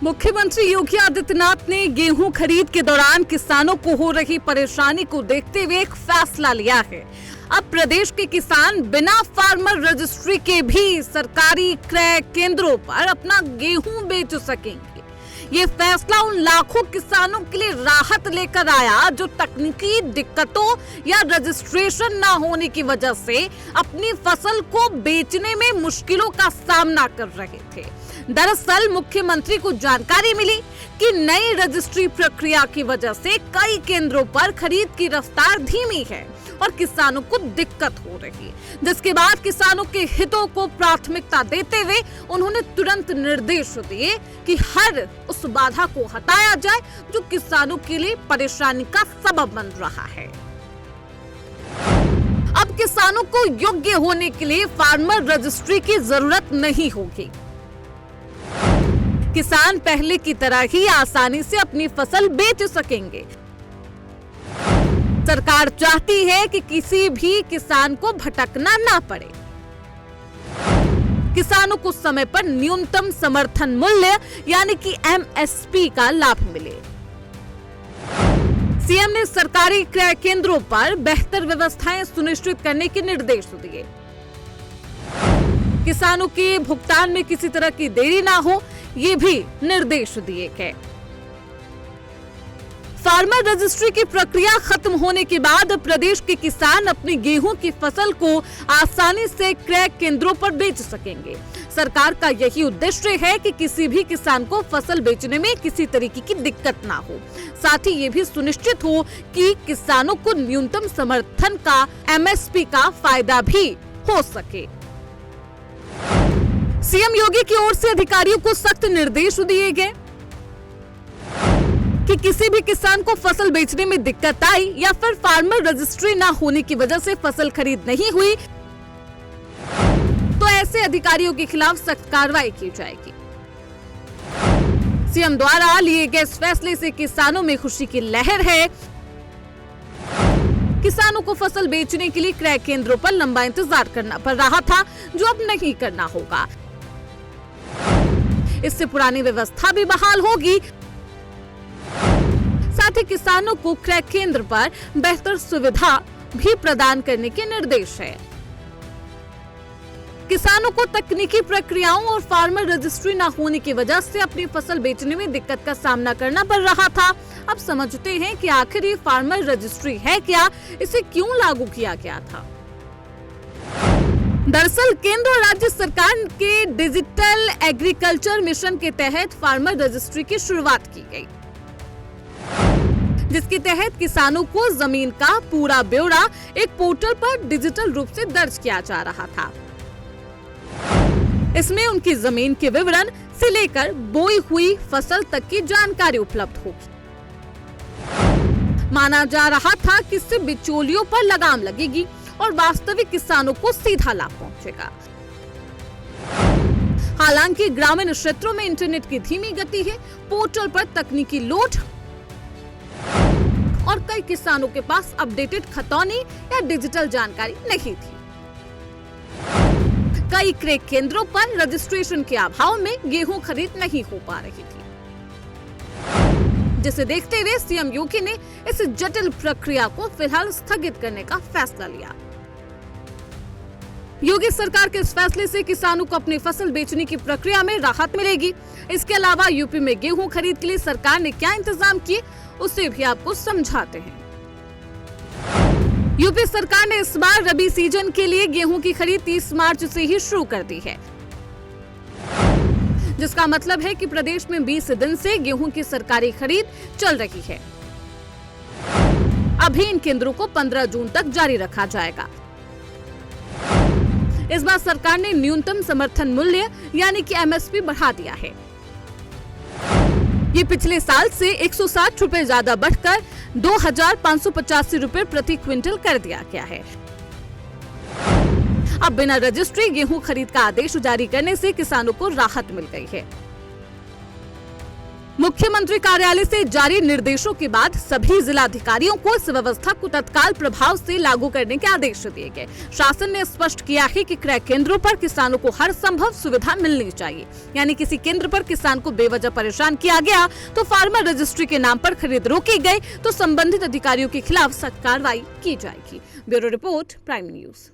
मुख्यमंत्री योगी आदित्यनाथ ने गेहूं खरीद के दौरान किसानों को हो रही परेशानी को देखते हुए एक फैसला लिया है। अब प्रदेश के किसान बिना फार्मर रजिस्ट्री के भी सरकारी क्रय केंद्रों पर अपना गेहूं बेच सकेंगे। ये फैसला उन लाखों किसानों के लिए राहत लेकर आया जो तकनीकी दिक्कतों या रजिस्ट्रेशन न होने की वजह से अपनी फसल को बेचने में मुश्किलों का सामना कर रहे थे। दरअसल मुख्यमंत्री को जानकारी मिली कि नई रजिस्ट्री प्रक्रिया की वजह से कई केंद्रों पर खरीद की रफ्तार धीमी है और किसानों को दिक्कत हो रही, जिसके बाद किसानों के हितों को प्राथमिकता देते हुए उन्होंने तुरंत निर्देश दिए कि हर उस बाधा को हटाया जाए जो किसानों के लिए परेशानी का सबब बन रहा है। अब किसानों को योग्य होने के लिए फार्मर रजिस्ट्री की जरूरत नहीं होगी। किसान पहले की तरह ही आसानी से अपनी फसल बेच सकेंगे। सरकार चाहती है कि किसी भी किसान को भटकना ना पड़े। किसानों को समय पर न्यूनतम समर्थन मूल्य यानी कि MSP का लाभ मिले। सीएम ने सरकारी क्रय केंद्रों पर बेहतर व्यवस्थाएं सुनिश्चित करने के निर्देश दिए। किसानों के भुगतान में किसी तरह की देरी ना हो, ये भी निर्देश दिए गए। फार्मर रजिस्ट्री की प्रक्रिया खत्म होने के बाद प्रदेश के किसान अपनी गेहूं की फसल को आसानी से क्रय केंद्रों पर बेच सकेंगे। सरकार का यही उद्देश्य है कि किसी भी किसान को फसल बेचने में किसी तरीके की दिक्कत ना हो। साथ ही ये भी सुनिश्चित हो कि किसानों को न्यूनतम समर्थन का MSP का फायदा भी हो सके। सीएम योगी की ओर से अधिकारियों को सख्त निर्देश दिए गए कि किसी भी किसान को फसल बेचने में दिक्कत आई या फिर फार्मर रजिस्ट्री ना होने की वजह से फसल खरीद नहीं हुई तो ऐसे अधिकारियों के खिलाफ सख्त कार्रवाई की जाएगी। सीएम द्वारा लिए गए इस फैसले से किसानों में खुशी की लहर है। किसानों को फसल बेचने के लिए क्रय केंद्रों पर लंबा इंतजार करना पड़ रहा था, जो अब नहीं करना होगा। इससे पुरानी व्यवस्था भी बहाल होगी। साथ ही किसानों को क्रय केंद्र पर बेहतर सुविधा भी प्रदान करने के निर्देश है। किसानों को तकनीकी प्रक्रियाओं और फार्मर रजिस्ट्री न होने की वजह से अपनी फसल बेचने में दिक्कत का सामना करना पड़ रहा था। अब समझते हैं कि आखिर ये फार्मर रजिस्ट्री है क्या, इसे क्यों लागू किया गया था। दरअसल केंद्र और राज्य सरकार के डिजिटल एग्रीकल्चर मिशन के तहत फार्मर रजिस्ट्री की शुरुआत की गई, जिसके तहत किसानों को जमीन का पूरा ब्यौरा एक पोर्टल पर डिजिटल रूप से दर्ज किया जा रहा था। इसमें उनकी जमीन के विवरण से लेकर बोई हुई फसल तक की जानकारी उपलब्ध होगी। माना जा रहा था कि इससे बिचौलियों पर लगाम लगेगी और वास्तविक किसानों को सीधा लाभ पहुंचेगा। हालांकि ग्रामीण क्षेत्रों में इंटरनेट की धीमी गति है, पोर्टल पर तकनीकी लोड और कई किसानों के पास अपडेटेड खतौनी या डिजिटल जानकारी नहीं थी। कई क्रय केंद्रों पर रजिस्ट्रेशन के अभाव में गेहूं खरीद नहीं हो पा रही थी, जिसे देखते हुए सीएम योगी ने इस जटिल प्रक्रिया को फिलहाल स्थगित करने का फैसला लिया। योगी सरकार के इस फैसले से किसानों को अपनी फसल बेचने की प्रक्रिया में राहत मिलेगी। इसके अलावा यूपी में गेहूं खरीद के लिए सरकार ने क्या इंतजाम किए, उसे भी आपको समझाते हैं। यूपी सरकार ने इस बार रबी सीजन के लिए गेहूं की खरीद 30 मार्च से ही शुरू कर दी है, जिसका मतलब है कि प्रदेश में 20 दिन से गेहूं की सरकारी खरीद चल रही है। अभी इन केंद्रों को 15 जून तक जारी रखा जाएगा। इस बार सरकार ने न्यूनतम समर्थन मूल्य यानी कि MSP बढ़ा दिया है। ये पिछले साल से 160 रुपए ज्यादा बढ़कर 2585 रुपए प्रति क्विंटल कर दिया गया है। अब बिना रजिस्ट्री गेहूं खरीद का आदेश जारी करने से किसानों को राहत मिल गई है। मुख्यमंत्री कार्यालय से जारी निर्देशों के बाद सभी जिलाधिकारियों को इस व्यवस्था को तत्काल प्रभाव से लागू करने के आदेश दिए गए। शासन ने स्पष्ट किया है कि क्रय केंद्रों पर किसानों को हर संभव सुविधा मिलनी चाहिए, यानी किसी केंद्र पर किसान को बेवजह परेशान किया गया तो फार्मर रजिस्ट्री के नाम पर खरीद रोकी गई तो संबंधित अधिकारियों के खिलाफ सख्त कार्रवाई की जाएगी। Bureau report, prime news.